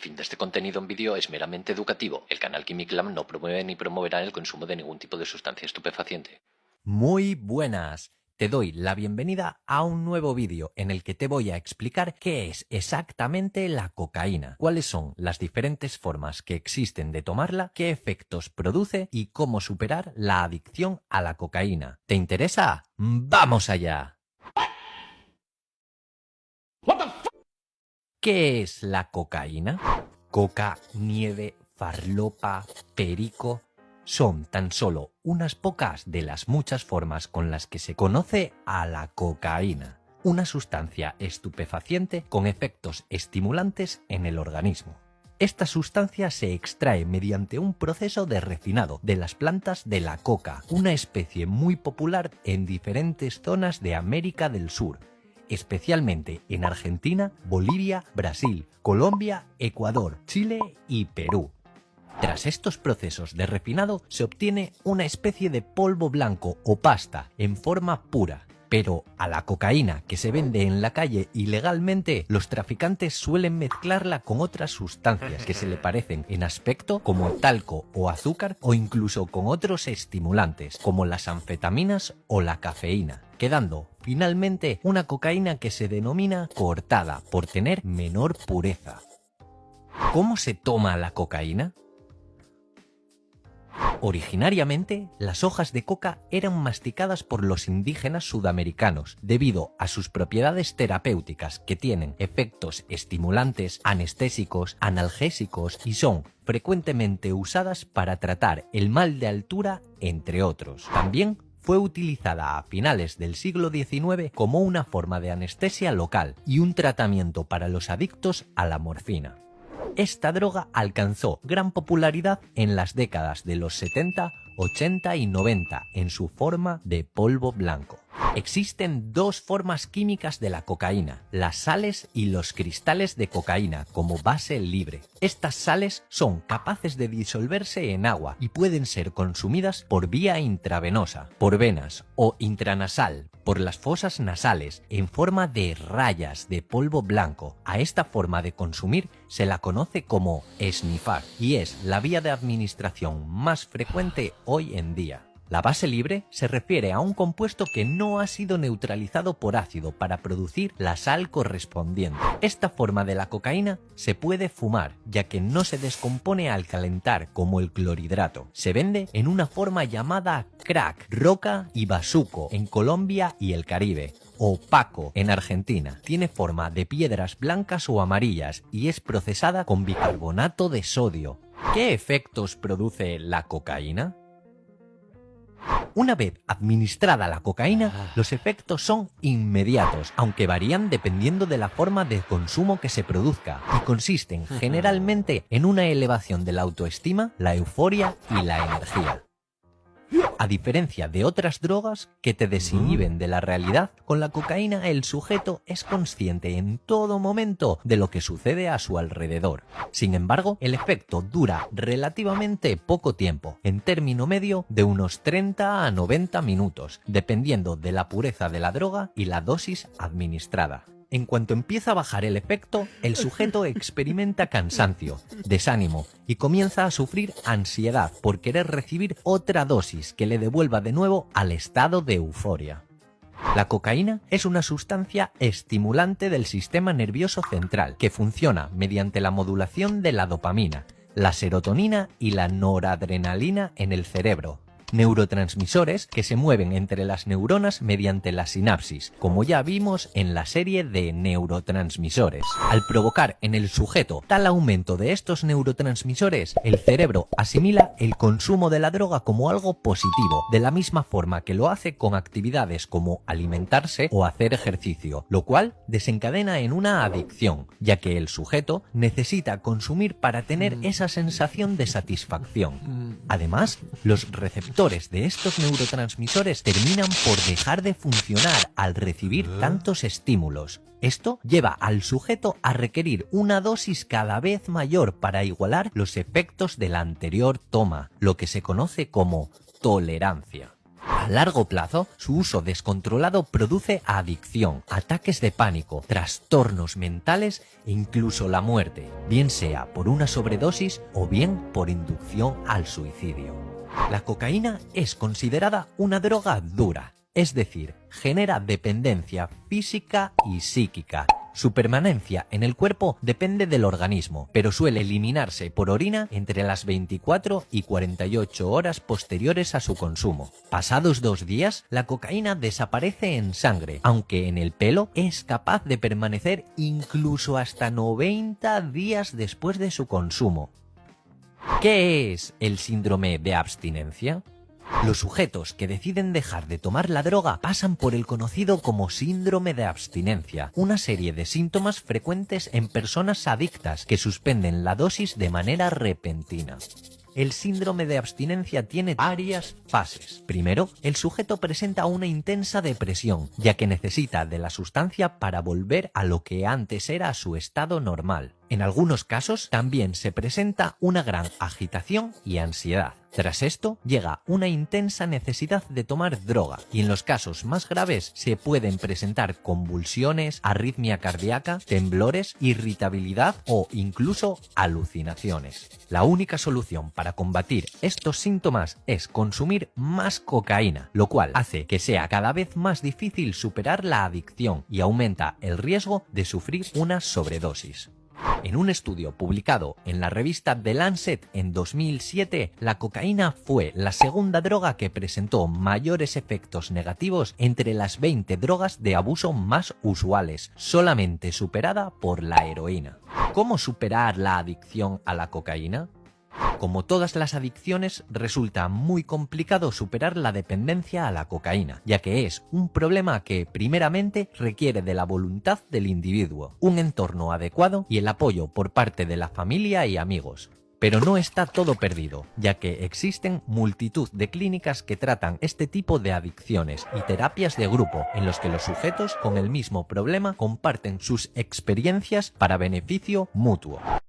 fin de este contenido en vídeo es meramente educativo. El canal Químic Lab no promueve ni promoverá el consumo de ningún tipo de sustancia estupefaciente. Muy buenas. Te doy la bienvenida a un nuevo vídeo en el que te voy a explicar qué es exactamente la cocaína, cuáles son las diferentes formas que existen de tomarla, qué efectos produce y cómo superar la adicción a la cocaína. ¿Te interesa? ¡Vamos allá! ¿Qué es la cocaína? Coca, nieve, farlopa, perico... Son tan solo unas pocas de las muchas formas con las que se conoce a la cocaína, una sustancia estupefaciente con efectos estimulantes en el organismo. Esta sustancia se extrae mediante un proceso de refinado de las plantas de la coca, una especie muy popular en diferentes zonas de América del Sur, especialmente en Argentina, Bolivia, Brasil, Colombia, Ecuador, Chile y Perú. Tras estos procesos de refinado se obtiene una especie de polvo blanco o pasta en forma pura. Pero a la cocaína que se vende en la calle ilegalmente, los traficantes suelen mezclarla con otras sustancias que se le parecen en aspecto, como talco o azúcar, o incluso con otros estimulantes, como las anfetaminas o la cafeína, quedando finalmente una cocaína que se denomina coartada por tener menor pureza. ¿Cómo se toma la cocaína? Originariamente, las hojas de coca eran masticadas por los indígenas sudamericanos debido a sus propiedades terapéuticas que tienen efectos estimulantes, anestésicos, analgésicos y son frecuentemente usadas para tratar el mal de altura, entre otros. También fue utilizada a finales del siglo XIX como una forma de anestesia local y un tratamiento para los adictos a la morfina. Esta droga alcanzó gran popularidad en las décadas de los 70, 80 y 90 en su forma de polvo blanco. Existen dos formas químicas de la cocaína, las sales y los cristales de cocaína como base libre. Estas sales son capaces de disolverse en agua y pueden ser consumidas por vía intravenosa, por venas o intranasal, por las fosas nasales, en forma de rayas de polvo blanco. A esta forma de consumir se la conoce como esnifar y es la vía de administración más frecuente hoy en día. La base libre se refiere a un compuesto que no ha sido neutralizado por ácido para producir la sal correspondiente. Esta forma de la cocaína se puede fumar, ya que no se descompone al calentar como el clorhidrato. Se vende en una forma llamada crack, roca y bazuco en Colombia y el Caribe, o paco en Argentina. Tiene forma de piedras blancas o amarillas y es procesada con bicarbonato de sodio. ¿Qué efectos produce la cocaína? Una vez administrada la cocaína, los efectos son inmediatos, aunque varían dependiendo de la forma de consumo que se produzca, y consisten generalmente en una elevación de la autoestima, la euforia y la energía. A diferencia de otras drogas que te desinhiben de la realidad, con la cocaína el sujeto es consciente en todo momento de lo que sucede a su alrededor. Sin embargo, el efecto dura relativamente poco tiempo, en término medio de unos 30 a 90 minutos, dependiendo de la pureza de la droga y la dosis administrada. En cuanto empieza a bajar el efecto, el sujeto experimenta cansancio, desánimo y comienza a sufrir ansiedad por querer recibir otra dosis que le devuelva de nuevo al estado de euforia. La cocaína es una sustancia estimulante del sistema nervioso central que funciona mediante la modulación de la dopamina, la serotonina y la noradrenalina en el cerebro, neurotransmisores que se mueven entre las neuronas mediante la sinapsis, como ya vimos en la serie de neurotransmisores. Al provocar en el sujeto tal aumento de estos neurotransmisores, el cerebro asimila el consumo de la droga como algo positivo, de la misma forma que lo hace con actividades como alimentarse o hacer ejercicio, lo cual desencadena en una adicción, ya que el sujeto necesita consumir para tener esa sensación de satisfacción. Además, los receptores de estos neurotransmisores terminan por dejar de funcionar al recibir tantos estímulos. Esto lleva al sujeto a requerir una dosis cada vez mayor para igualar los efectos de la anterior toma, lo que se conoce como tolerancia. A largo plazo, su uso descontrolado produce adicción, ataques de pánico, trastornos mentales e incluso la muerte, bien sea por una sobredosis o bien por inducción al suicidio. La cocaína es considerada una droga dura, es decir, genera dependencia física y psíquica. Su permanencia en el cuerpo depende del organismo, pero suele eliminarse por orina entre las 24 y 48 horas posteriores a su consumo. Pasados 2 días, la cocaína desaparece en sangre, aunque en el pelo es capaz de permanecer incluso hasta 90 días después de su consumo. ¿Qué es el síndrome de abstinencia? Los sujetos que deciden dejar de tomar la droga pasan por el conocido como síndrome de abstinencia, una serie de síntomas frecuentes en personas adictas que suspenden la dosis de manera repentina. El síndrome de abstinencia tiene varias fases. Primero, el sujeto presenta una intensa depresión, ya que necesita de la sustancia para volver a lo que antes era su estado normal. En algunos casos también se presenta una gran agitación y ansiedad. Tras esto, llega una intensa necesidad de tomar droga y en los casos más graves se pueden presentar convulsiones, arritmia cardíaca, temblores, irritabilidad o incluso alucinaciones. La única solución para combatir estos síntomas es consumir más cocaína, lo cual hace que sea cada vez más difícil superar la adicción y aumenta el riesgo de sufrir una sobredosis. En un estudio publicado en la revista The Lancet en 2007, la cocaína fue la segunda droga que presentó mayores efectos negativos entre las 20 drogas de abuso más usuales, solamente superada por la heroína. ¿Cómo superar la adicción a la cocaína? Como todas las adicciones, resulta muy complicado superar la dependencia a la cocaína, ya que es un problema que, primeramente, requiere de la voluntad del individuo, un entorno adecuado y el apoyo por parte de la familia y amigos. Pero no está todo perdido, ya que existen multitud de clínicas que tratan este tipo de adicciones y terapias de grupo en los que los sujetos con el mismo problema comparten sus experiencias para beneficio mutuo.